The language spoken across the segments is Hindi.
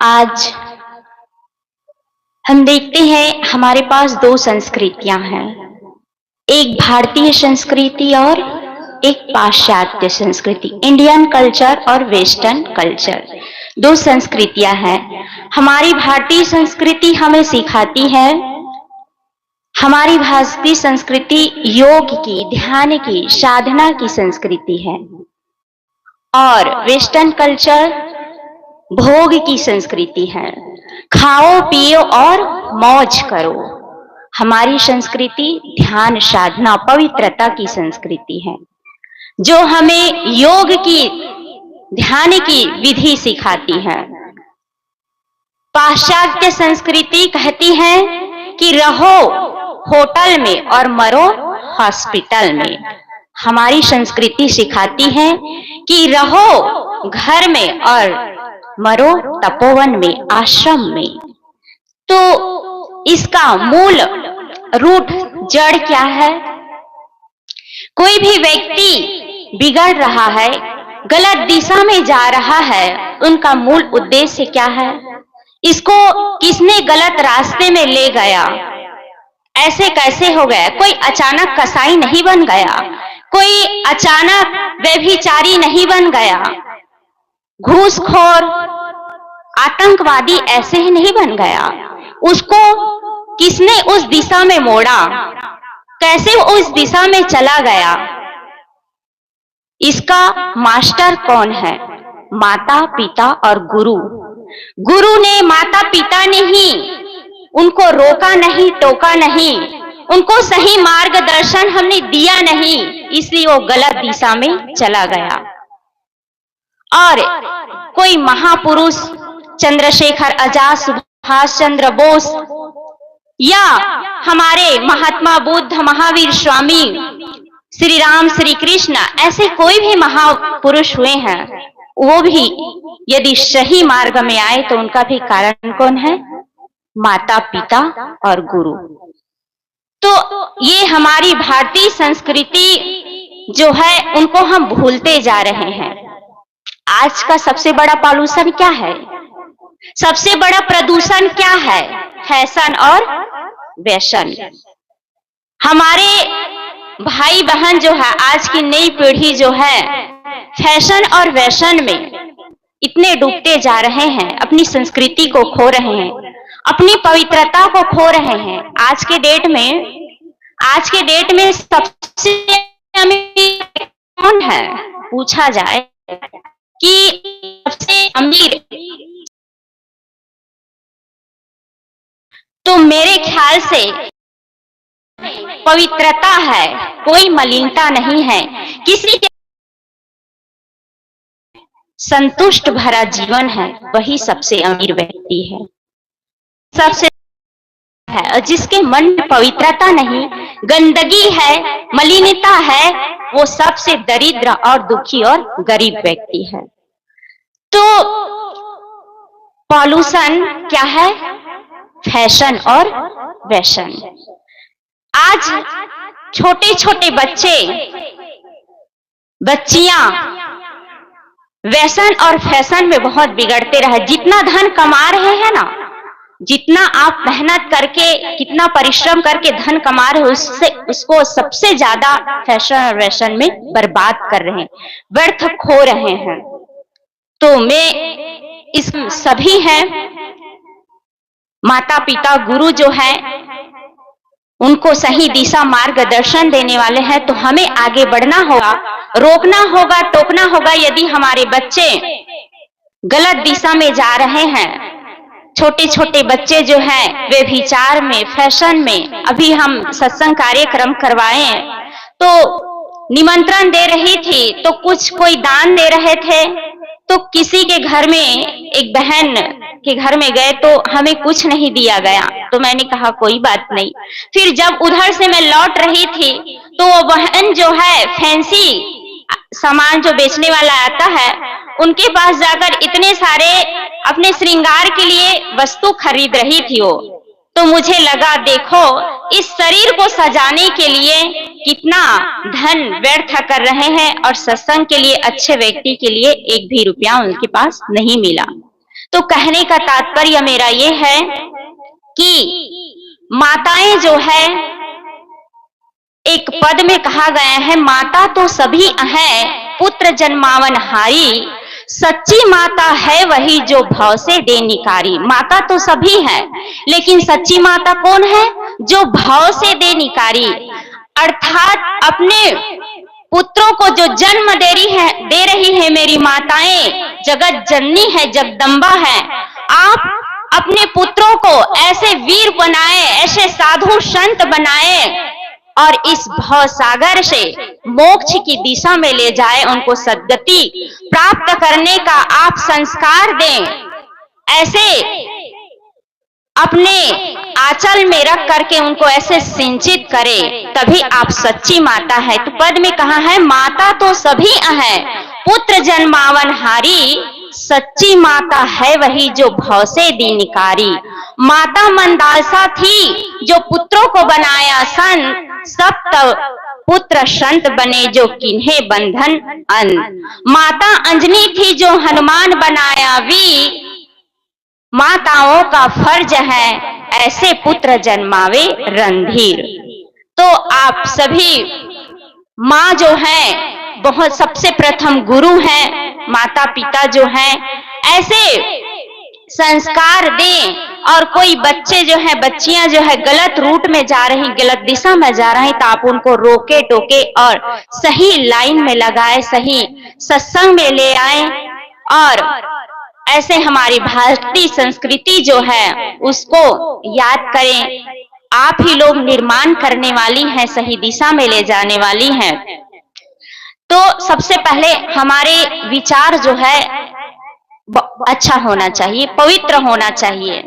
आज हम देखते हैं हमारे पास दो संस्कृतियां हैं, एक भारतीय संस्कृति और एक पाश्चात्य संस्कृति, इंडियन कल्चर और वेस्टर्न कल्चर। दो संस्कृतियां हैं। हमारी भारतीय संस्कृति हमें सिखाती है, हमारी भारतीय संस्कृति योग की, ध्यान की, साधना की संस्कृति है और वेस्टर्न कल्चर भोग की संस्कृति है। खाओ पियो और मौज करो। हमारी संस्कृति ध्यान, साधना, पवित्रता की संस्कृति है, जो हमें योग की, ध्यान की विधि सिखाती है। पाश्चात्य संस्कृति कहती है कि रहो होटल में और मरो हॉस्पिटल में। हमारी संस्कृति सिखाती है कि रहो घर में और मरो तपोवन में, आश्रम में। तो इसका मूल रूट, जड़ क्या है? कोई भी व्यक्ति बिगड़ रहा है, गलत दिशा में जा रहा है, उनका मूल उद्देश्य क्या है? इसको किसने गलत रास्ते में ले गया? ऐसे कैसे हो गया? कोई अचानक कसाई नहीं बन गया, कोई अचानक व्यभिचारी नहीं बन गया, घूसखोर आतंकवादी ऐसे ही नहीं बन गया। उसको किसने उस दिशा में मोड़ा? कैसे वो उस दिशा में चला गया? इसका मास्टर कौन है? माता पिता और गुरु। गुरु ने, माता पिता ने ही उनको रोका नहीं, टोका नहीं, उनको सही मार्गदर्शन हमने दिया नहीं, इसलिए वो गलत दिशा में चला गया। और कोई महापुरुष, चंद्रशेखर आजाद, सुभाष चंद्र बोस या हमारे महात्मा बुद्ध, महावीर स्वामी, श्री राम, श्री कृष्ण, ऐसे कोई भी महापुरुष हुए हैं, वो भी यदि सही मार्ग में आए तो उनका भी कारण कौन है? माता पिता और गुरु। तो ये हमारी भारतीय संस्कृति जो है, उनको हम भूलते जा रहे हैं। आज का सबसे बड़ा पॉल्यूशन क्या है? सबसे बड़ा प्रदूषण क्या है? फैशन और व्यसन। हमारे भाई बहन जो है, आज की नई पीढ़ी जो है, फैशन और व्यसन में इतने डूबते जा रहे हैं, अपनी संस्कृति को खो रहे हैं, अपनी पवित्रता को खो रहे हैं। आज के डेट में सबसे अमीर कौन है पूछा जाए कि सबसे अमीर, तो मेरे ख्याल से पवित्रता है, कोई मलिनता नहीं है, किसी के संतुष्ट भरा जीवन है, वही सबसे अमीर व्यक्ति है, सबसे है। और जिसके मन में पवित्रता नहीं, गंदगी है, मलिनता है, वो सबसे दरिद्र और दुखी और गरीब व्यक्ति है। तो पॉल्यूशन क्या है? फैशन और व्यसन। आज छोटे छोटे बच्चियां व्यसन और फैशन में बहुत बिगड़ते रहे। जितना धन कमा रहे हैं ना, जितना आप मेहनत करके, कितना परिश्रम करके धन कमा रहे हो, उसको सबसे ज्यादा फैशन और व्यसन में बर्बाद कर रहे हैं, व्यर्थ खो रहे हैं। तो मैं इस सभी हैं, माता पिता गुरु जो है, उनको सही दिशा मार्गदर्शन देने वाले हैं। तो हमें आगे बढ़ना होगा, रोकना होगा, टोकना होगा। यदि हमारे बच्चे गलत दिशा में जा रहे हैं, छोटे छोटे बच्चे जो हैं वे विचार में, फैशन में, अभी हम सत्संग कार्यक्रम करवाए तो निमंत्रण दे रही थी, तो कुछ कोई दान दे रहे थे, तो किसी के घर में, एक बहन के घर में गए तो हमें कुछ नहीं दिया गया। तो मैंने कहा कोई बात नहीं। फिर जब उधर से मैं लौट रही थी तो वो बहन जो है, फैंसी सामान जो बेचने वाला आता है, उनके पास जाकर इतने सारे अपने श्रृंगार के लिए वस्तु खरीद रही थी वो। तो मुझे लगा, देखो इस शरीर को सजाने के लिए कितना धन व्यर्थ कर रहे हैं और सत्संग के लिए, अच्छे व्यक्ति के लिए एक भी रुपया उनके पास नहीं मिला। तो कहने का तात्पर्य मेरा ये है कि माताएं जो है, एक पद में कहा गया है, माता तो सभी हैं पुत्र जन्मावनहारी, सच्ची माता है वही जो भव से दे निकारी। माता तो सभी है, लेकिन सच्ची माता कौन है? जो भव से दे निकारी, अर्थात अपने पुत्रों को जो जन्म दे रही है मेरी माताएं, जगत जननी है, जगदम्बा है। आप अपने पुत्रों को ऐसे वीर बनाए, ऐसे साधु संत बनाए और इस भव सागर से मोक्ष की दिशा में ले जाए, उनको सद्गति प्राप्त करने का आप संस्कार दें। ऐसे अपने आंचल में रख करके उनको ऐसे सिंचित करें, तभी आप सच्ची माता है। तो पद में कहा है, माता तो सभी है पुत्र जन्मावनहारी, सच्ची माता है वही जो भव से दी निकारी। माता मंदालसा थी जो पुत्रों को बनाया संत, सब तब पुत्र संत बने जो किन्हे बंधन अंत। माता अंजनी थी जो हनुमान बनाया वीर, माताओं का फर्ज है ऐसे पुत्र जन्मावे रणधीर। तो आप सभी माँ जो है, बहुत सबसे प्रथम गुरु है, माता पिता जो हैं, ऐसे संस्कार दें। और कोई बच्चे जो है, बच्चियां जो है गलत रूट में जा रही, गलत दिशा में जा रही, तो आप उनको रोके टोके और सही लाइन में लगाए, सही सत्संग में ले आए और ऐसे हमारी भारतीय संस्कृति जो है उसको याद करें। आप ही लोग निर्माण करने वाली हैं, सही दिशा में ले जाने वाली हैं। तो सबसे पहले हमारे विचार जो है अच्छा होना चाहिए, पवित्र होना चाहिए।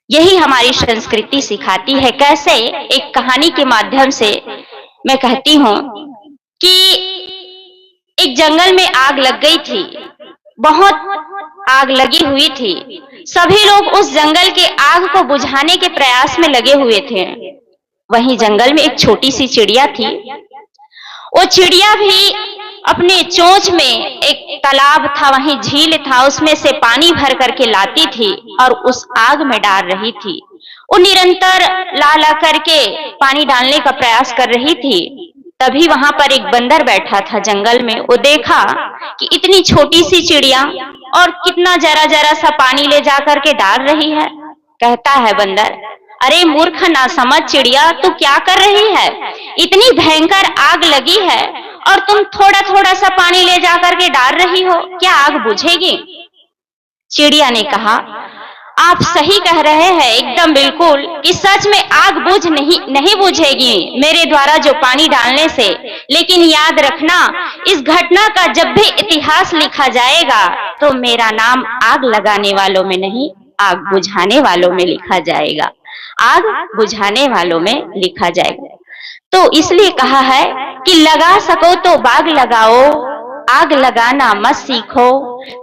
यही हमारी संस्कृति सिखाती है। कैसे? एक कहानी के माध्यम से मैं कहती हूँ कि एक जंगल में आग लग गई थी, बहुत आग लगी हुई थी। सभी लोग उस जंगल के आग को बुझाने के प्रयास में लगे हुए थे। वहीं जंगल में एक छोटी सी चिड़िया थी। वो चिड़िया भी अपने चोंच में, एक तालाब था, वहीं झील था, उसमें से पानी भर करके लाती थी और उस आग में डाल रही थी। वो निरंतर ला ला करके पानी डालने का प्रयास कर रही थी। तभी वहां पर एक बंदर बैठा था जंगल में। वो देखा कि इतनी छोटी सी चिड़िया और कितना जरा जरा सा पानी ले जा करके डाल रही है। कहता है बंदर, अरे मूर्ख ना समझ चिड़िया, तू क्या कर रही है? इतनी भयंकर आग लगी है और तुम थोड़ा थोड़ा सा पानी ले जा करके डाल रही हो, क्या आग बुझेगी? चिड़िया ने कहा, आप सही कह रहे हैं एकदम बिल्कुल कि सच में आग बुझ नहीं बुझेगी मेरे द्वारा जो पानी डालने से। लेकिन याद रखना, इस घटना का जब भी इतिहास लिखा जाएगा तो मेरा नाम आग लगाने वालों में नहीं, आग बुझाने वालों में लिखा जाएगा। आग बुझाने वालों में लिखा जाएगा। तो इसलिए कहा है कि लगा सको तो बाग लगाओ, आग लगाना मत सीखो।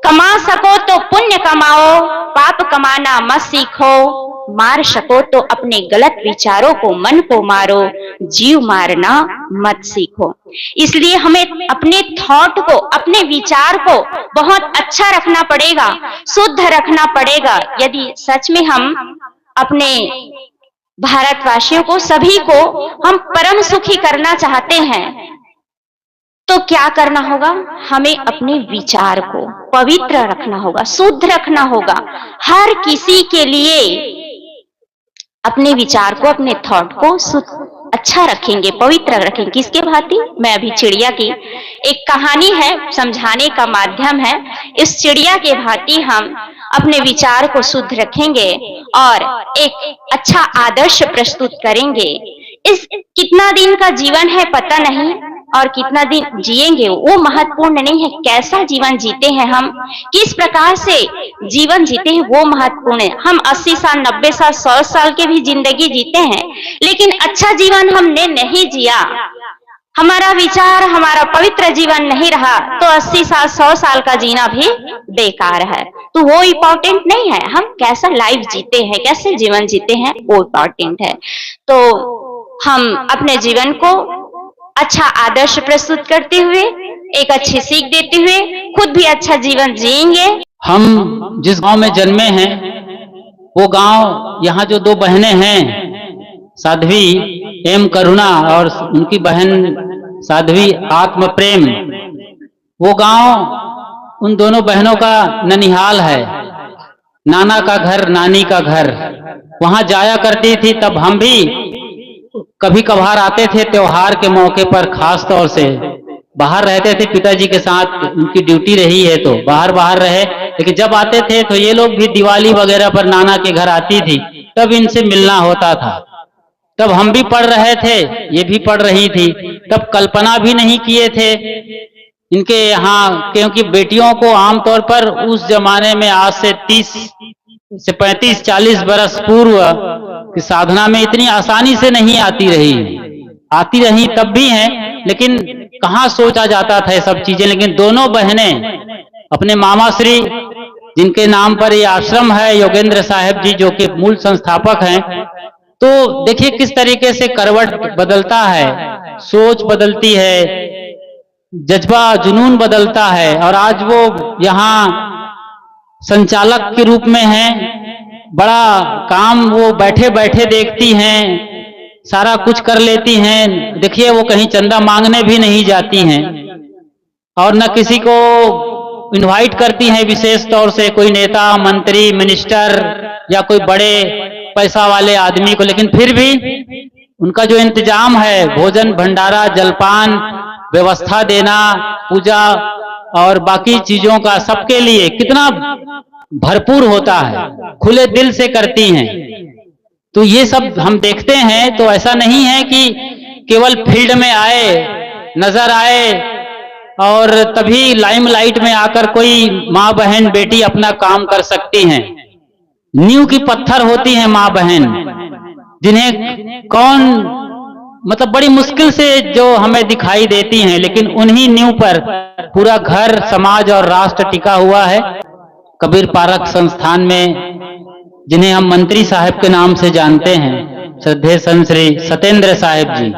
कमा सको तो पुण्य कमाओ, पाप कमाना मत सीखो। मार सको तो अपने गलत विचारों को, मन को मारो, जीव मारना मत सीखो। इसलिए हमें अपने थॉट को, अपने विचार को बहुत अच्छा रखना पड़ेगा, शुद्ध रखना पड़ेगा। यदि सच में हम अपने भारतवासियों को, सभी को हम परम सुखी करना चाहते हैं तो क्या करना होगा? हमें अपने विचार को पवित्र रखना होगा, शुद्ध रखना होगा। हर किसी के लिए अपने विचार को, अपने थॉट को अच्छा रखेंगे, पवित्र रखेंगे। किसके भांति? मैं अभी चिड़िया की एक कहानी है, समझाने का माध्यम है। इस चिड़िया के भांति हम अपने विचार को शुद्ध रखेंगे और एक अच्छा आदर्श प्रस्तुत करेंगे। इस कितना दिन का जीवन है पता नहीं, और कितना दिन जिएंगे वो महत्वपूर्ण नहीं है। कैसा जीवन जीते हैं हम, किस प्रकार से जीवन जीते हैं वो महत्वपूर्ण है। हम 80 साल, 90 साल, 100 साल के भी जिंदगी जीते हैं, लेकिन अच्छा जीवन हमने नहीं जिया, हमारा विचार, हमारा पवित्र जीवन नहीं रहा, तो 80 साल, 100 साल का जीना भी बेकार है। तो वो इम्पोर्टेंट नहीं है, हम कैसा लाइफ जीते हैं, कैसे जीवन जीते हैं वो इम्पोर्टेंट है। तो हम अपने जीवन को अच्छा आदर्श प्रस्तुत करते हुए एक अच्छी सीख देते हुए खुद भी अच्छा जीवन जिएंगे। हम जिस गांव में जन्मे हैं वो गांव, यहाँ जो दो बहनें हैं, साध्वी एम करुणा और उनकी बहन साध्वी आत्म प्रेम, वो गांव उन दोनों बहनों का ननिहाल है, नाना का घर, नानी का घर। वहां जाया करती थी, तब हम भी कभी कभार आते थे त्योहार के मौके पर। खास तौर से बाहर रहते थे पिताजी के साथ, उनकी ड्यूटी रही है तो बाहर रहे, लेकिन जब आते थे तो ये लोग भी दिवाली वगैरह पर नाना के घर आती थी, तब इनसे मिलना होता था। तब हम भी पढ़ रहे थे, ये भी पढ़ रही थी। तब कल्पना भी नहीं किए थे इनके यहाँ, क्योंकि बेटियों को आमतौर पर उस जमाने में आज से 30 से 35-40 बरस पूर्व की साधना में इतनी आसानी से नहीं आती रही तब भी हैं, लेकिन कहाँ सोचा जाता था ये सब चीजें। लेकिन दोनों बहनें अपने मामा श्री, जिनके नाम पर ये आश्रम है, योगेंद्र साहब जी, जो कि मूल संस्थापक हैं, तो देखिए किस तरीके से करवट बदलता है, सोच बदलती है, जज्बा जुनून बदलता है। और आज वो यहाँ संचालक के रूप में हैं, बड़ा काम वो बैठे बैठे देखती हैं, सारा कुछ कर लेती हैं। देखिए वो कहीं चंदा मांगने भी नहीं जाती हैं और न किसी को इनवाइट करती हैं विशेष तौर से, कोई नेता, मंत्री, मिनिस्टर या कोई बड़े पैसा वाले आदमी को। लेकिन फिर भी उनका जो इंतजाम है, भोजन भंडारा, जलपान व्यवस्था देना, पूजा और बाकी चीजों का सबके लिए कितना भरपूर होता है, खुले दिल से करती हैं। तो ये सब हम देखते हैं, तो ऐसा नहीं है कि केवल फील्ड में आए, नजर आए और तभी लाइमलाइट में आकर कोई माँ बहन बेटी अपना काम कर सकती हैं। नींव की पत्थर होती हैं माँ बहन, जिन्हें कौन मतलब बड़ी मुश्किल से जो हमें दिखाई देती हैं, लेकिन उन्हीं नींव पर पूरा घर, समाज और राष्ट्र टिका हुआ है। कबीर पारक संस्थान में, जिन्हें हम मंत्री साहब के नाम से जानते हैं, श्रद्धेय संत श्री सतेंद्र साहब जी,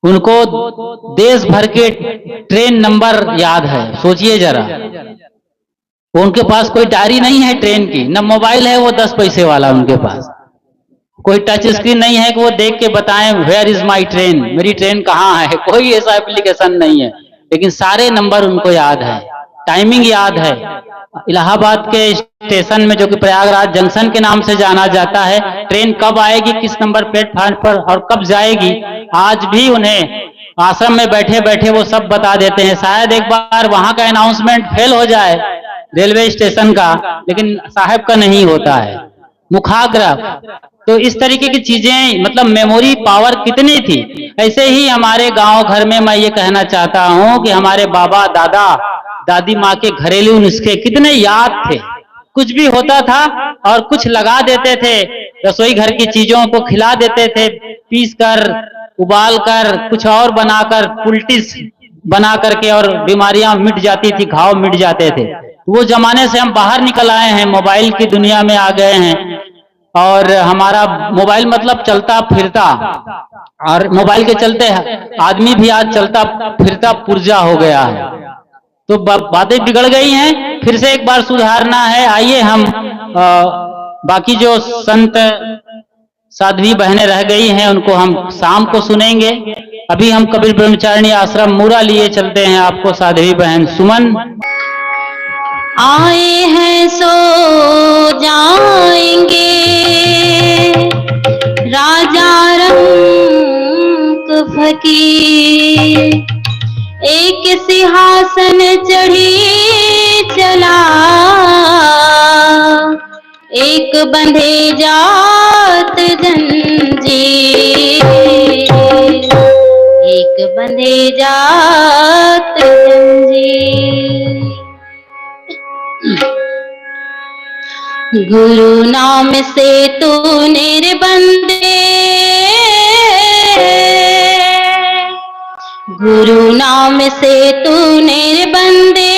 उनको देश भर के ट्रेन नंबर याद है। सोचिए जरा, उनके पास कोई डायरी नहीं है ट्रेन की, न मोबाइल है वो 10 पैसे वाला उनके पास, कोई टच स्क्रीन नहीं है कि वो देख के बताएं वेयर इज माई ट्रेन, मेरी ट्रेन कहाँ है, कोई ऐसा एप्लीकेशन नहीं है। लेकिन सारे नंबर उनको याद है, टाइमिंग याद है। इलाहाबाद के स्टेशन में, जो कि प्रयागराज जंक्शन के नाम से जाना जाता है, ट्रेन कब आएगी, किस नंबर प्लेटफार्म पर और कब जाएगी, आज भी उन्हें आश्रम में बैठे बैठे वो सब बता देते हैं। शायद एक बार वहां का अनाउंसमेंट फेल हो जाए रेलवे स्टेशन का, लेकिन साहब का नहीं होता है। मुखाग्र, तो इस तरीके की चीजें, मतलब मेमोरी पावर कितनी थी। ऐसे ही हमारे गांव घर में मैं ये कहना चाहता हूं कि हमारे बाबा दादा दादी माँ के घरेलू नुस्खे कितने याद थे। कुछ भी होता था और कुछ लगा देते थे, रसोई घर की चीजों को खिला देते थे, पीस कर, उबाल कर, कुछ और बनाकर, पुल्टिस बना करके, और बीमारियां मिट जाती थी, घाव मिट जाते थे। वो जमाने से हम बाहर निकल आए हैं, मोबाइल की दुनिया में आ गए हैं, और हमारा मोबाइल मतलब चलता फिरता, और मोबाइल के चलते आदमी भी आज चलता फिरता पुर्जा हो गया है। तो बातें बिगड़ गई हैं, फिर से एक बार सुधारना है। आइए हम बाकी जो संत साध्वी बहनें रह गई हैं उनको हम शाम को सुनेंगे। अभी हम कबीर ब्रह्मचारिणी आश्रम मूरा लिए चलते हैं आपको साध्वी बहन सुमन। आए हैं सो जाएंगे, राजा रंग फकीर, एक सिंहासन चढ़ी चला, एक बंधे जात जंजीर, एक बंधे जात जंजीर। गुरु नाम से तूने रे बंदे, गुरु नाम से तूने रे बंदे,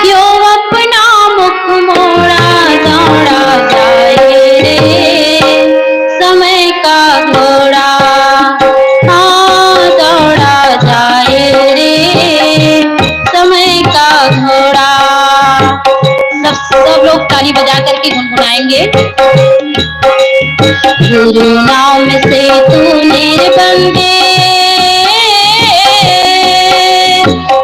क्यों अपना मुख मोड़ा, दौड़ा जाए रे समय का घोड़ा, हाँ दौड़ा जाए सब लोग ताली बजा करके गुनगुनाएंगे। गुरु नाम से तू मेरे बंदे,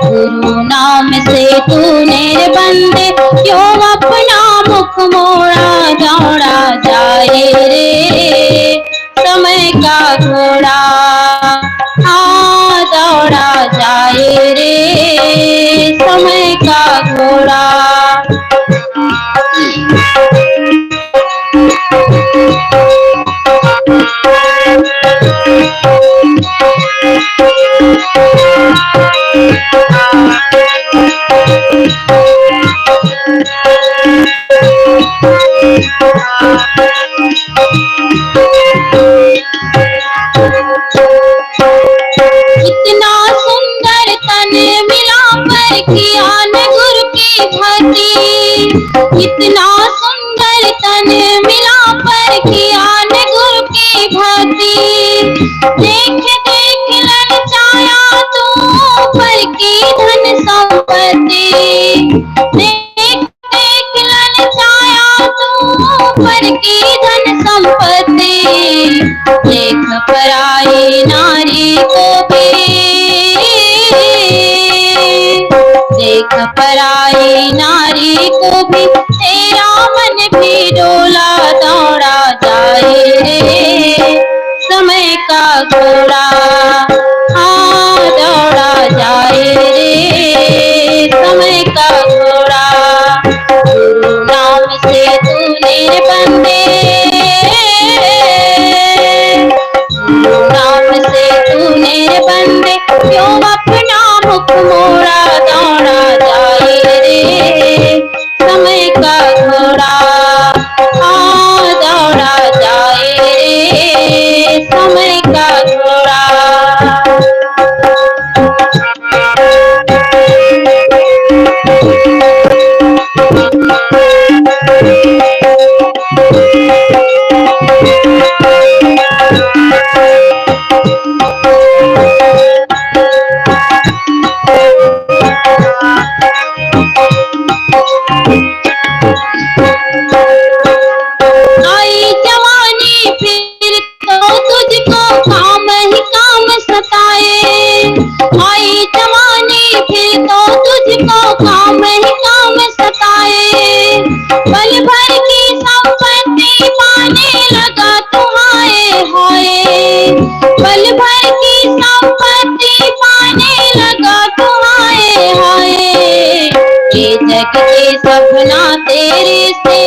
गुरु नाम से तू मेरे बंदे, क्यों अपना मुख मोड़ा दौड़ा जाए रे समय का घोड़ा, हाँ दौड़ा जाए रे समय का घोड़ा। इतना सुंदर तन मिला पर किया न गुरु की भक्ति, इतना सुंदर तन मिला पर किया न गुरु की भक्ति। देख देख ललचाया तू पर की धन संपत्ति, देख देख ललचाया तू पर की धन संपत्ति। देख पराई नारी को भी, देख पराई नारी को भी, तेरा मन भी डोला दौड़ा जाए रे समय का घोड़ा, हाँ दौड़ा जाए रे समय का घोड़ा। गुरु नाम से तू मेरे बंदे, गुरु नाम से तू मेरे बंदे, क्यों अपना मुख मोड़ा दौड़ा जाए रे समय का घोड़ा, हाँ दौड़ा जाए रे समय का घोड़ा। आई जवानी फिर तो तुझको काम ही काम सताए, आई जवानी फिर तो तुझको काम ही काम सताए। पल भर की संपत्ति पाने लगा तू हाय हाय, पल भर की संपत्ति पाने लगा तू हाय हाय। ये जग के सपना तेरे से,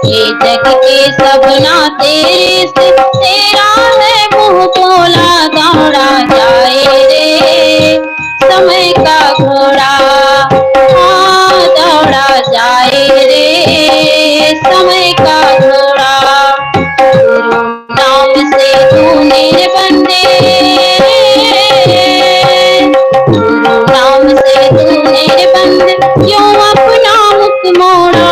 ये जग के सपना तेरे से, तेरा है मुंह बोला दौड़ा जाए रे समय का घोड़ा, हाँ दौड़ा जाए रे समय का घोड़ा। गुरु नाम से तू मेरे बंदे, गुरु नाम से तू मेरे बंदे, क्यों अपना मुख मोड़ा।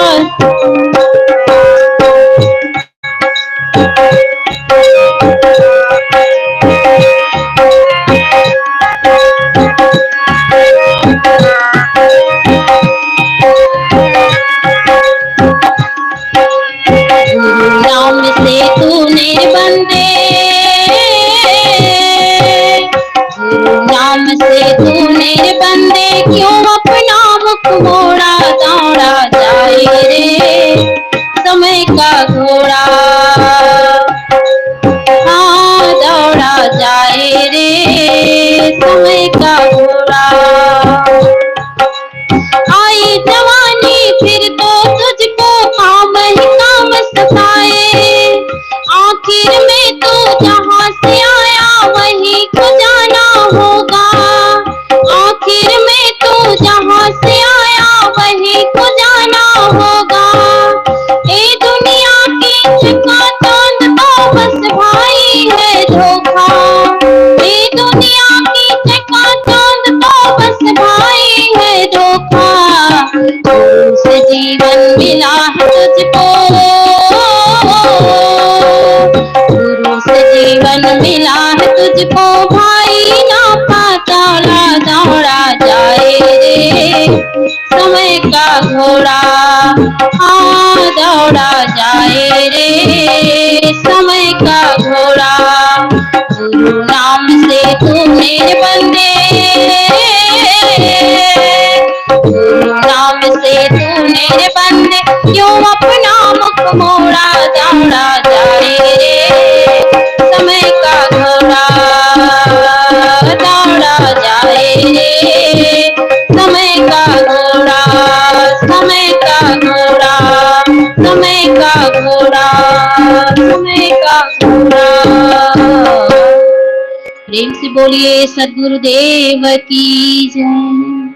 गुरु नाम से तू मेरे बंदे, गुरु नाम से तू मेरे बंदे, क्यों अपना मुख मोड़ा दौड़ा जाए रे समय का घोड़ा, हाँ दौड़ा जाए रे समय का घोड़ा। आई जवानी फिर तो तुझको काम ही काम सताए, आखिर में तू जहाँ से आया वहीं को जाना होगा, आखिर में तू जहाँ से आया वहीं को जाना होगा। ए दुनिया की चकाचौंध तो बस भाई है धोखा, ए दुनिया की चकाचौंध तो बस भाई है धोखा। गुरु से जीवन मिला है तुझको, गुरु से जीवन मिला है तुझको, भाई ना पाताला दौड़ा जाए रे समय का घोड़ा हाँ दौड़ा जाए रे समय का घोड़ा। गुरु नाम से तू मेरे बंदे, गुरु नाम से तू मेरे बंदे, क्यों अपना मुख मोड़ा दौड़ा जाए रे समय का घोड़ा दौड़ा जाए रे समय का घोड़ा, समय का घोड़ा, समय का घोड़ा, समय का घोड़ा। प्रेम से बोलिए सद्गुरुदेव की जय।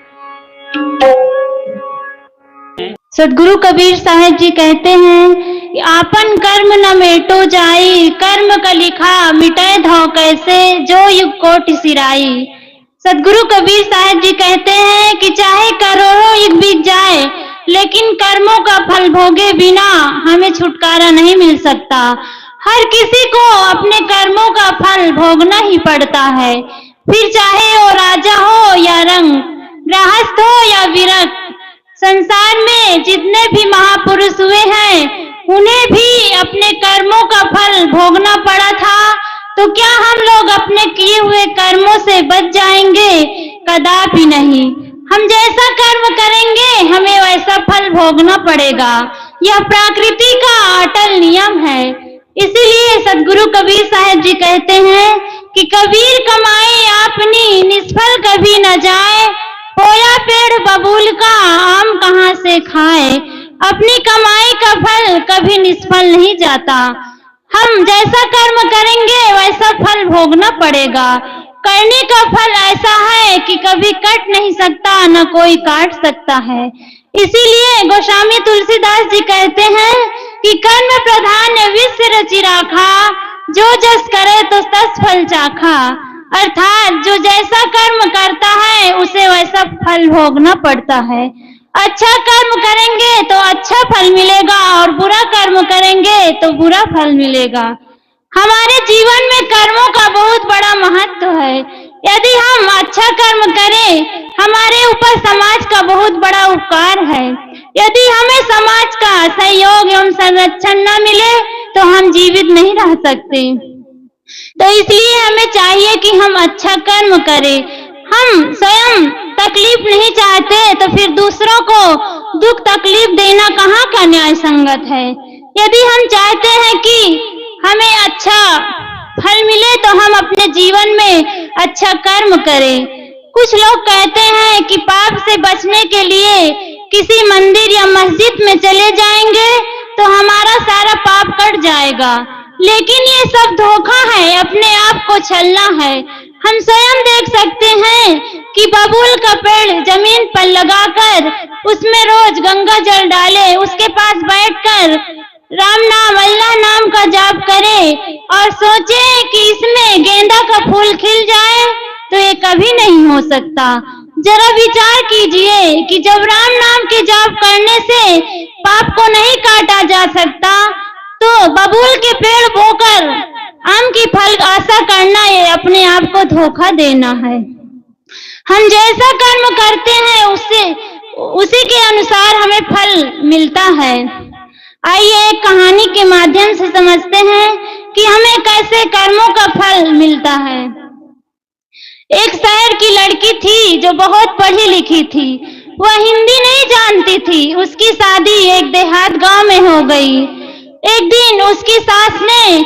सदगुरु कबीर साहब जी कहते हैं कि आपन कर्म न मेटो जाई, कर्म का लिखा मिटे धौ कैसे, जो युग कोट सिराई। सदगुरु कबीर साहब जी कहते हैं कि चाहे करोड़ों युग बीत जाए, लेकिन कर्मों का फल भोगे बिना हमें छुटकारा नहीं मिल सकता। हर किसी को अपने कर्मों का फल भोगना ही पड़ता है, फिर चाहे वो राजा हो या रंग, गृहस्थ हो या विरक्त। संसार में जितने भी महापुरुष हुए हैं उन्हें भी अपने कर्मों का फल भोगना पड़ा था, तो क्या हम लोग अपने किए हुए कर्मों से बच जाएंगे? कदापि नहीं। हम जैसा कर्म करेंगे हमें वैसा फल भोगना पड़ेगा, यह प्रकृति का अटल नियम है। इसीलिए सदगुरु कबीर साहब जी कहते हैं कि कबीर कमाए अपनी निष्फल कभी न जाए, होया पेड़ बबूल का आम कहाँ से खाए। अपनी कमाई का फल कभी निष्फल नहीं जाता। हम जैसा कर्म करेंगे वैसा फल भोगना पड़ेगा। करने का फल ऐसा है कि कभी कट नहीं सकता, न कोई काट सकता है। इसीलिए गोस्वामी तुलसीदास जी कहते हैं कि कर्म प्रधान विश्व रचि राखा, जो जस करे तो तस फल चाखा। अर्थात जो जैसा कर्म करता है उसे वैसा फल भोगना पड़ता है। अच्छा कर्म करेंगे तो अच्छा फल मिलेगा और बुरा कर्म करेंगे तो बुरा फल मिलेगा। हमारे जीवन में कर्मों का बहुत बड़ा महत्व है। यदि हम अच्छा कर्म करें, हमारे ऊपर समाज का बहुत बड़ा उपकार है। यदि हमें समाज का सहयोग एवं संरक्षण न मिले तो हम जीवित नहीं रह सकते। तो इसलिए हमें चाहिए कि हम अच्छा कर्म करें। हम स्वयं तकलीफ नहीं चाहते तो फिर दूसरों को दुख तकलीफ देना कहाँ का न्याय संगत है। यदि हम चाहते हैं कि हमें अच्छा फल मिले तो हम अपने जीवन में अच्छा कर्म करें। कुछ लोग कहते हैं कि पाप से बचने के लिए किसी मंदिर या मस्जिद में चले जाएंगे तो हमारा सारा पाप कट जाएगा, लेकिन ये सब धोखा है, अपने आप को छलना है। हम स्वयं देख सकते हैं कि बबूल का पेड़ जमीन पर लगाकर उसमें रोज गंगा जल डाले, उसके पास बैठकर राम नाम अल्लाह नाम का जाप करे और सोचे कि इसमें गेंदा का फूल खिल जाए, तो ये कभी नहीं हो सकता। जरा विचार कीजिए कि जब राम नाम के जाप करने से पाप को नहीं काटा जा सकता, तो बबूल के पेड़ बोकर आम की फल आशा करना ये अपने आप को धोखा देना है। हम जैसा कर्म करते हैं उसी के अनुसार हमें फल मिलता है। आइए एक कहानी के माध्यम से समझते हैं कि हमें कैसे कर्मों का फल मिलता है। एक शहर की लड़की थी जो बहुत पढ़ी लिखी थी। वह हिंदी नहीं जानती थी। उसकी शादी एक देहात गांव में हो गई। एक दिन उसकी सास ने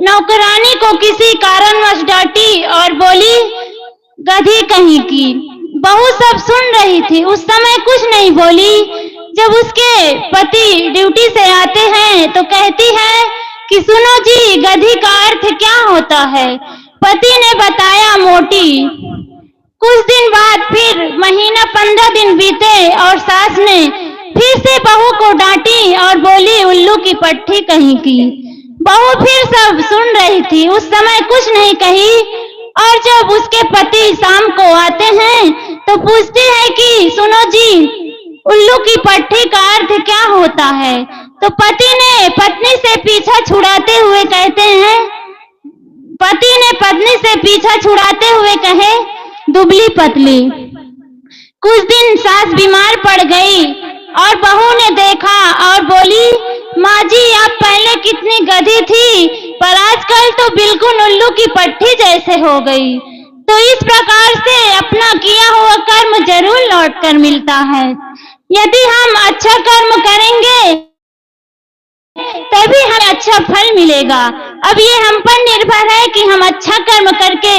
नौकरानी को किसी कारणवश डांटी और बोली, गधी कहीं की। बहू सब सुन रही थी, उस समय कुछ नहीं बोली। जब उसके पति ड्यूटी से आते हैं तो कहती है कि सुनो जी, गधी का अर्थ क्या होता है? पति ने बताया, मोटी। कुछ दिन बाद फिर महीना 15 दिन बीते और सास ने फिर से बहू को डांटी और बोली, उल्लू की पट्टी कहीं की। बहू फिर सब सुन रही थी, उस समय कुछ नहीं कही। और जब उसके पति शाम को आते हैं तो पूछती है कि सुनो जी, उल्लू की पट्टी का अर्थ क्या होता है? तो पति ने पत्नी से पीछा छुड़ाते हुए कहे, दुबली पतली। कुछ दिन सास बीमार पड़ गई और बहू ने देखा और बोली, माँ जी आप पहले कितनी गधी थी पर आजकल तो बिल्कुल उल्लू की पट्टी जैसे हो गई। तो इस प्रकार से अपना किया हुआ कर्म जरूर लौट कर मिलता है। यदि हम अच्छा कर्म करेंगे तभी हमें अच्छा फल मिलेगा। अब ये हम पर निर्भर है कि हम अच्छा कर्म करके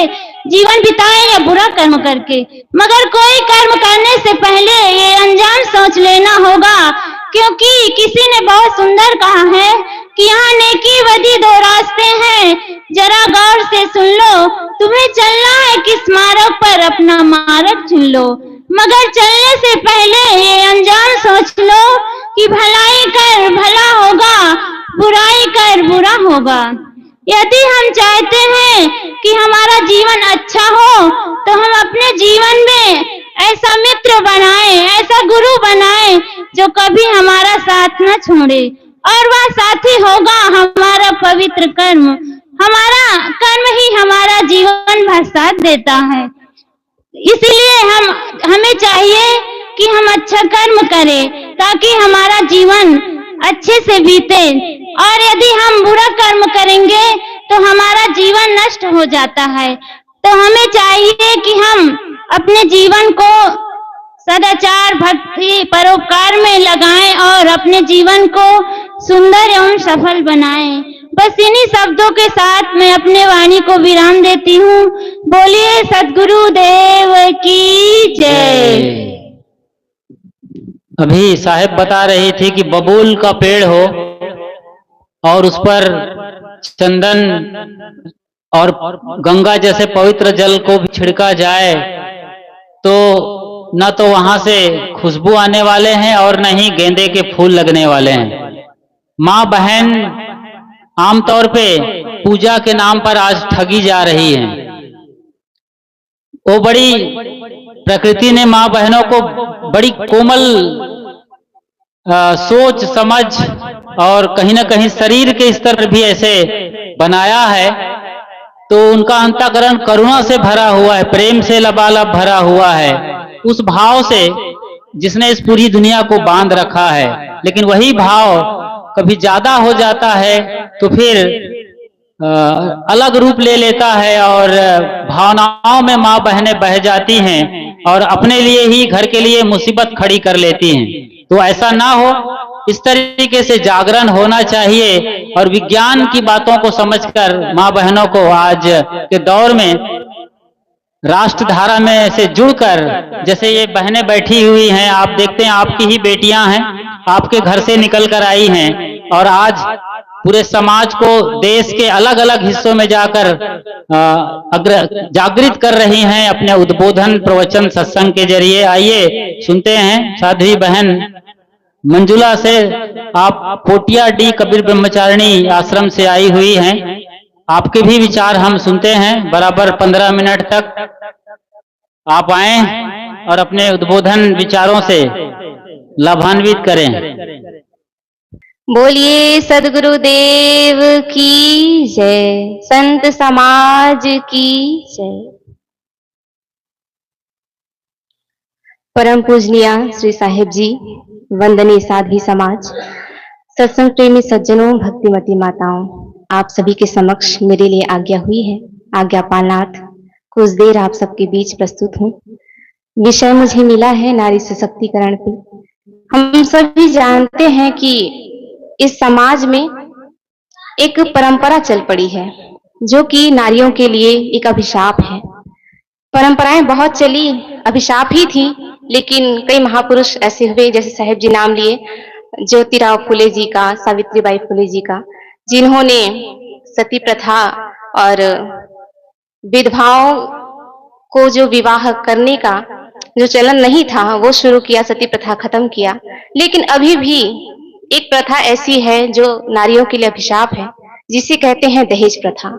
जीवन बिताएं या बुरा कर्म करके। मगर कोई कर्म करने से पहले ये अंजाम सोच लेना होगा, क्योंकि किसी ने बहुत सुंदर कहा है कि यहाँ नेकी बदी दो रास्ते हैं, जरा गौर से सुन लो। तुम्हें चलना है किस मार्ग पर, अपना मार्ग चुन लो। मगर चलने से पहले ये अंजाम सोच लो कि भलाई कर भला होगा, बुराई कर बुरा होगा। यदि हम चाहते हैं कि हमारा जीवन अच्छा हो तो हम अपने जीवन में ऐसा मित्र बनाएं, ऐसा गुरु बनाएं जो कभी हमारा साथ न छोड़े, और वह साथी होगा हमारा पवित्र कर्म। हमारा कर्म ही हमारा जीवन भर साथ देता है। इसलिए हमें चाहिए कि हम अच्छा कर्म करें ताकि हमारा जीवन अच्छे से बीते, और यदि हम बुरा कर्म करेंगे तो हमारा जीवन नष्ट हो जाता है। तो हमें चाहिए कि हम अपने जीवन को सदाचार, भक्ति, परोपकार में लगाएं और अपने जीवन को सुंदर एवं सफल बनाएं। बस इन्हीं शब्दों के साथ मैं अपने वाणी को विराम देती हूँ। बोलिए सद्गुरु देव की जय। अभी साहब बता रही थी कि बबूल का पेड़ हो और उस पर चंदन और गंगा जैसे पवित्र जल को भी छिड़का जाए तो न तो वहां से खुशबू आने वाले हैं और न ही गेंदे के फूल लगने वाले हैं। माँ बहन आमतौर पे पूजा के नाम पर आज ठगी जा रही हैं। वो बड़ी प्रकृति ने माँ बहनों को बड़ी कोमल सोच समझ और कहीं ना कहीं शरीर के स्तर पर भी ऐसे बनाया है, तो उनका अंतःकरण करुणा से भरा हुआ है, प्रेम से लबालब भरा हुआ है, उस भाव से जिसने इस पूरी दुनिया को बांध रखा है। लेकिन वही भाव कभी ज्यादा हो जाता है तो फिर अलग रूप ले लेता है और भावनाओं में माँ बहनें बह जाती हैं और अपने लिए ही घर के लिए मुसीबत खड़ी कर लेती हैं। तो ऐसा ना हो, इस तरीके से जागरण होना चाहिए और विज्ञान की बातों को समझकर माँ बहनों को आज के दौर में राष्ट्रधारा में से जुड़कर, जैसे ये बहनें बैठी हुई हैं, आप देखते हैं आपकी ही बेटियां हैं, आपके घर से निकल कर आई हैं और आज पूरे समाज को देश के अलग अलग हिस्सों में जाकर जागृत कर रही हैं अपने उद्बोधन, प्रवचन, सत्संग के जरिए। आइए सुनते हैं साध्वी बहन मंजुला से। आप पोटिया डी कबीर ब्रह्मचारिणी आश्रम से आई हुई हैं, आपके भी विचार हम सुनते हैं बराबर 15 मिनट तक। आप आए और अपने उद्बोधन विचारों से लाभान्वित करें। बोलिए सद्गुरु देव की जय, संत समाज की जय। परम पूजनीय श्री साहिब जी, वंदनीय साध्वी समाज, सत्संग प्रेमी सज्जनों, भक्तिमती माताओं, आप सभी के समक्ष मेरे लिए आज्ञा हुई है। आज्ञा पालनार्थ कुछ देर आप सबके बीच प्रस्तुत हूँ। विषय मुझे मिला है नारी सशक्तिकरण पे। हम सभी जानते हैं कि इस समाज में एक परंपरा चल पड़ी है जो कि नारियों के लिए एक अभिशाप है। परंपराएं बहुत चली, अभिशाप ही थी, लेकिन कई महापुरुष ऐसे हुए, जैसे साहिब जी नाम लिए ज्योतिराव फुले जी का, सावित्रीबाई फुले जी का, जिन्होंने सती प्रथा और विधवाओं को जो विवाह करने का जो चलन नहीं था वो शुरू किया, सती प्रथा खत्म किया। लेकिन अभी भी एक प्रथा ऐसी है जो नारियों के लिए अभिशाप है, जिसे कहते हैं दहेज प्रथा।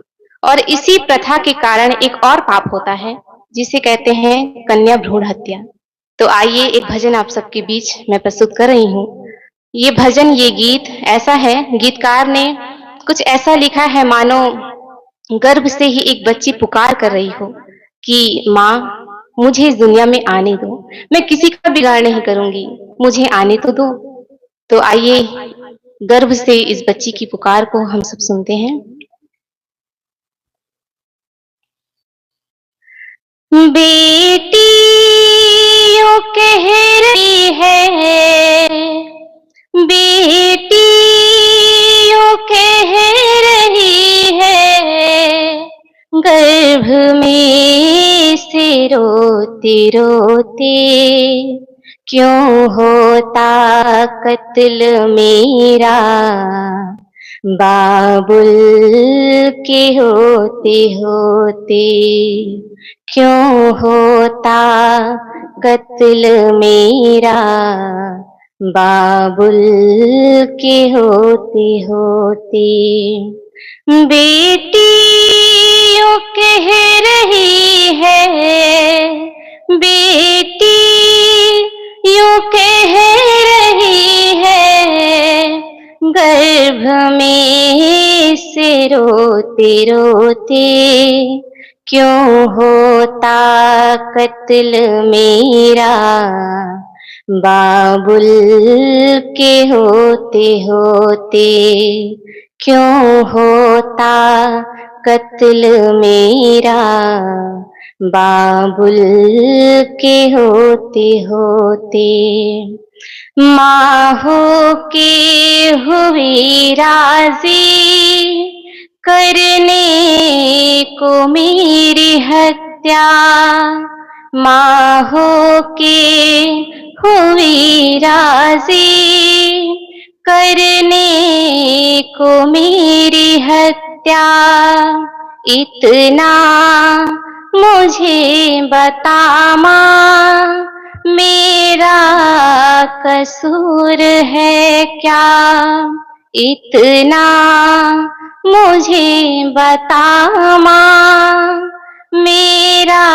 और इसी प्रथा के कारण एक और पाप होता है जिसे कहते हैं कन्या भ्रूण हत्या। तो आइए एक भजन आप सबके बीच मैं प्रस्तुत कर रही हूँ। ये भजन, ये गीत ऐसा है, गीतकार ने कुछ ऐसा लिखा है मानो गर्भ से ही एक बच्ची पुकार कर रही हो कि माँ मुझे इस दुनिया में आने दो, मैं किसी का बिगाड़ नहीं करूंगी, मुझे आने तो दो। तो आइए गर्व से इस बच्ची की पुकार को हम सब सुनते हैं। बेटियों कह रही है, बेटियों कह रही है, गर्भ में से रोते रोते, क्यों होता कत्ल मेरा, बाबुल के होते होते, क्यों होता कत्ल मेरा, बाबुल के होते होते। बेटियों कह रही है, बेटी यूं कह रही है, गर्भ में से रोते रोते, क्यों होता कत्ल मेरा, बाबुल के होते होते, क्यों होता कत्ल मेरा, बाबुल के होते होते। माँ हो के हुई राजी, करने को मेरी हत्या, माँ हो के हुई राजी, करने को मेरी हत्या, इतना मुझे बता माँ, मेरा कसूर है क्या, इतना मुझे बता माँ, मेरा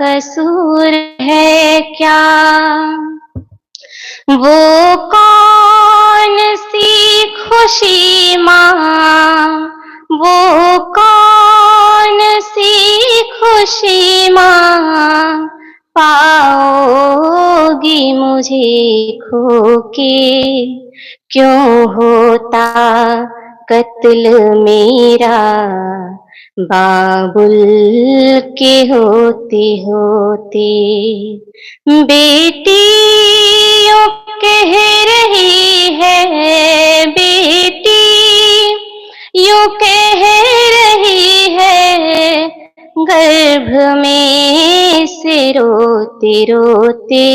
कसूर है क्या। वो कौन सी खुशी माँ, वो कौन सी खुशी माँ, पाओगी मुझे खो के, क्यों होता कत्ल मेरा, बाबुल के होते होते। बेटियों कह रही है, बेटी यूं कह रही है, गर्भ में से रोते रोते,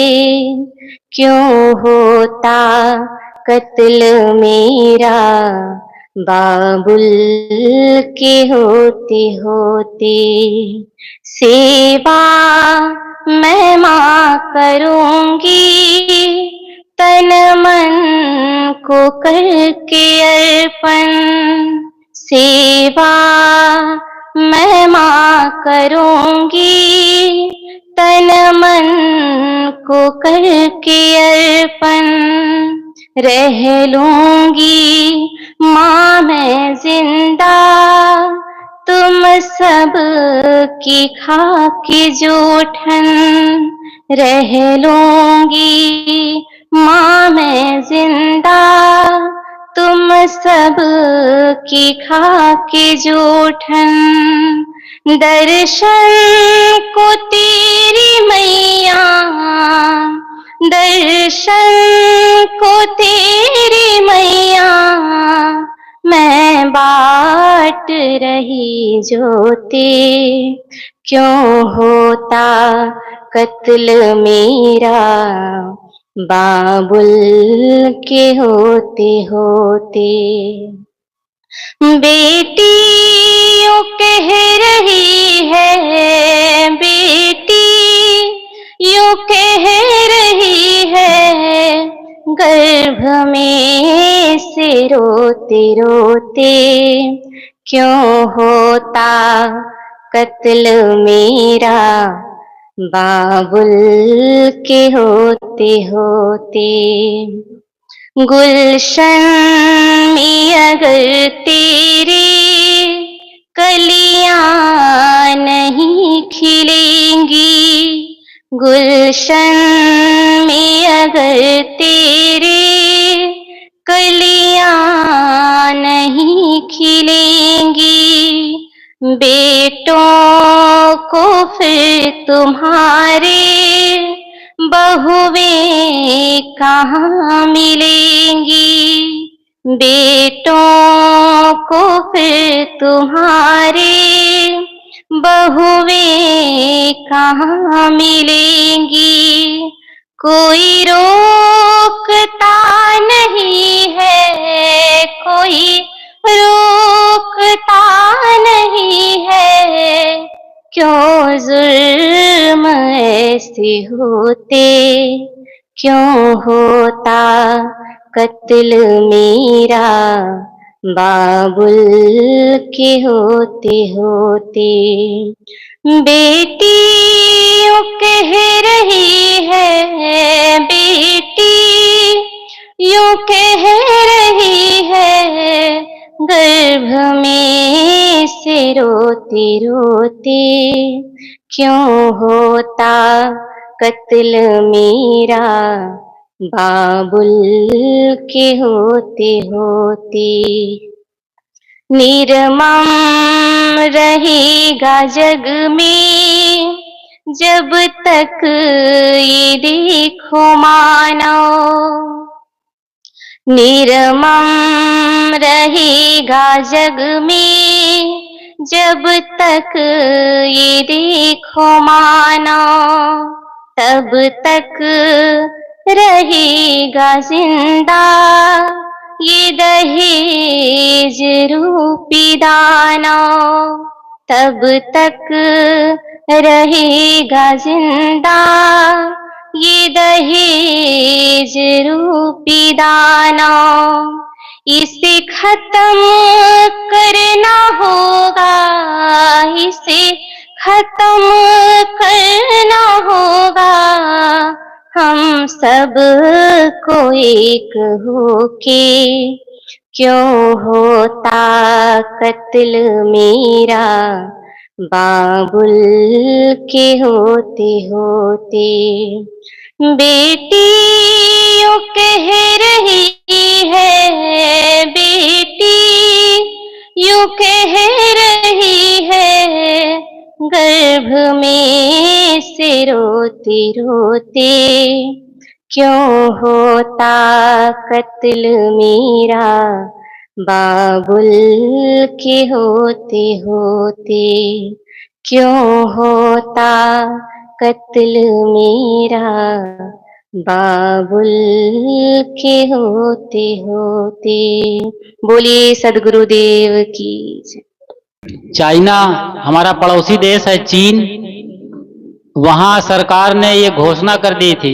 क्यों होता कत्ल मेरा, बाबुल के होते होते। सेवा मैं माँ करूँगी, तन मन को करके अर्पण, सेवा मैं माँ करूँगी, तन मन को करके अर्पण, रह लूँगी माँ मैं जिंदा, तुम सब की खाके जूठन, रह लूँगी माँ मैं जिंदा, तुम सब की खाके जूठन, दर्शन को तेरी मैया, दर्शन को तेरी मैया, मैं बाट रही ज्योति, क्यों होता कत्ल मेरा, बाबुल के होते होते। बेटियों कह रही है, बेटी यूं कह रही है, गर्भ में से रोते रोते, क्यों होता कत्ल मेरा, बाबुल के होते होते। गुलशन में अगर तेरे कलियां नहीं खिलेंगी गुलशन में अगर तेरे कलियां नहीं खिलेंगी। बेटों को फिर तुम्हारे बहुएं कहाँ मिलेंगी। बेटों को फिर तुम्हारे बहुएं कहाँ मिलेंगी। कोई रोकता नहीं है, कोई रोकता नहीं है। क्यों जुल्म ऐसे होते, क्यों होता कत्ल मेरा बाबुल के होते होते। बेटी यूं कह रही है, बेटी यूं कह रही है गर्भ में से रोते रोते। क्यों होता कत्ल मेरा बाबुल के होते होते। निर्मम रहेगा जग में जब तक ये देखो मानव। निर्मम रहेगा जग में जब तक ये देखो मानव। तब तक रहेगा जिंदा ये दहेज रूपी दानव। तब तक रहेगा जिंदा ये दहेज रूपी दानव। इसे खत्म करना होगा, इसे खत्म करना होगा। हम सब को एक होके। क्यों होता कत्ल मेरा बाबुल के होते होते। बेटी यूं कह रही है, बेटी यूं कह रही है गर्भ में से रोते रोते। क्यों होता कत्ल मेरा बाबुल के होते होते। क्यों होता कत्ल मेरा बाबुल के होते होते। बोलिए सद्गुरुदेव की जय। चाइना हमारा पड़ोसी देश है चीन। वहां सरकार ने ये घोषणा कर दी थी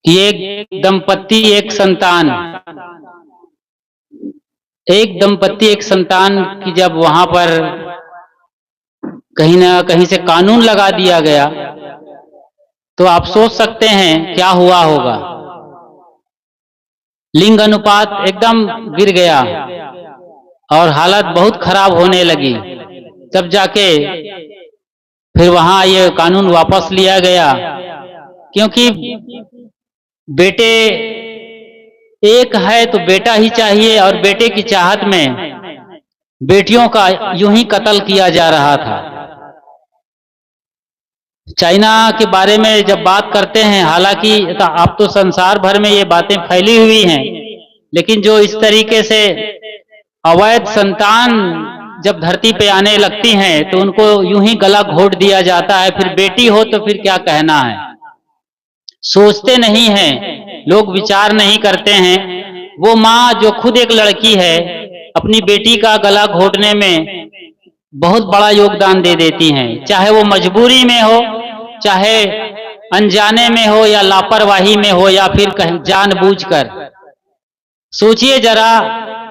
कि एक दंपत्ति एक संतान, एक दंपत्ति एक संतान की जब वहां पर कहीं ना कहीं से कानून लगा दिया गया तो आप सोच सकते हैं क्या हुआ होगा। लिंग अनुपात एकदम गिर गया और हालत बहुत खराब होने लगी। तब जाके फिर वहां ये कानून वापस लिया गया, क्योंकि बेटे एक है तो बेटा ही चाहिए और बेटे की चाहत में बेटियों का यूं ही कत्ल किया जा रहा था। चाइना के बारे में जब बात करते हैं, हालांकि अब तो संसार भर में ये बातें फैली हुई हैं, लेकिन जो इस तरीके से अवैध संतान जब धरती पे आने लगती हैं तो उनको यूं ही गला घोट दिया जाता है। फिर बेटी हो तो फिर क्या कहना है। सोचते नहीं हैं लोग, विचार नहीं करते हैं। वो माँ जो खुद एक लड़की है अपनी बेटी का गला घोटने में बहुत बड़ा योगदान दे देती हैं, चाहे वो मजबूरी में हो, चाहे अनजाने में हो, या लापरवाही में हो, या फिर जानबूझकर। सोचिए जरा,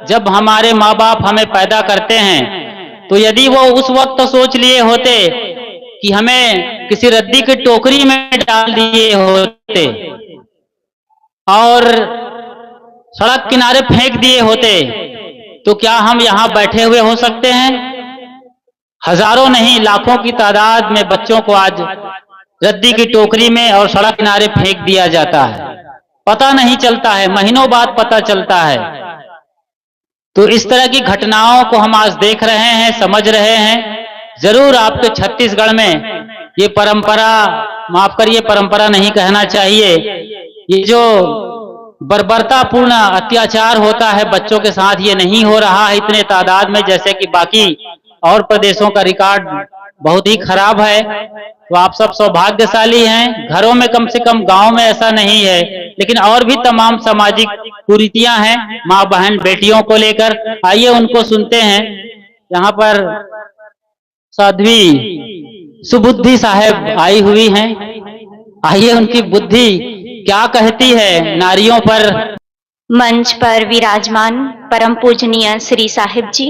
जब हमारे माँ बाप हमें पैदा करते हैं तो यदि वो उस वक्त तो सोच लिए होते कि हमें किसी रद्दी की टोकरी में डाल दिए होते और सड़क किनारे फेंक दिए होते तो क्या हम यहाँ बैठे हुए हो सकते हैं? हजारों नहीं लाखों की तादाद में बच्चों को आज रद्दी की टोकरी में और सड़क किनारे फेंक दिया जाता है। पता नहीं चलता है, महीनों बाद पता चलता है। तो इस तरह की घटनाओं को हम आज देख रहे हैं, समझ रहे हैं। जरूर आपके छत्तीसगढ़ में ये परंपरा, माफ करिए परंपरा नहीं कहना चाहिए, ये जो बर्बरतापूर्ण अत्याचार होता है बच्चों के साथ, ये नहीं हो रहा है इतने तादाद में जैसे कि बाकी और प्रदेशों का रिकॉर्ड बहुत ही खराब है। तो आप सब सौभाग्यशाली हैं, घरों में कम से कम, गांव में ऐसा नहीं है, लेकिन और भी तमाम सामाजिक कुरीतियां हैं माँ बहन बेटियों को लेकर। आइए उनको सुनते हैं। यहाँ पर साध्वी सुबुद्धि साहेब आई हुई हैं, आइए उनकी बुद्धि क्या कहती है नारियों पर। मंच पर विराजमान परम पूजनीय श्री साहिब जी,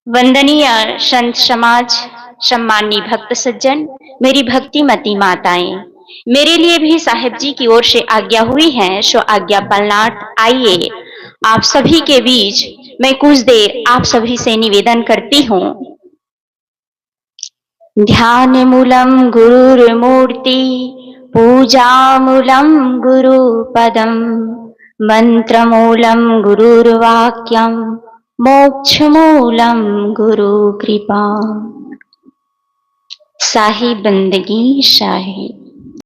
वंदनीय संत समाज, सम्मानी भक्त सज्जन, मेरी भक्तिमती माताएं, मेरे लिए भी साहिब जी की ओर से आज्ञा हुई है, सो आज्ञा पालनार्थ आइए आप सभी के बीच मैं कुछ देर आप सभी से निवेदन करती हूँ। ध्यान मूलम गुरुर्मूर्ति, पूजा मूलम गुरुपदम, मंत्र मूलम गुरुर्वाक्यम, मोक्ष मूलम गुरु कृपा। शाही बंदगी शाही।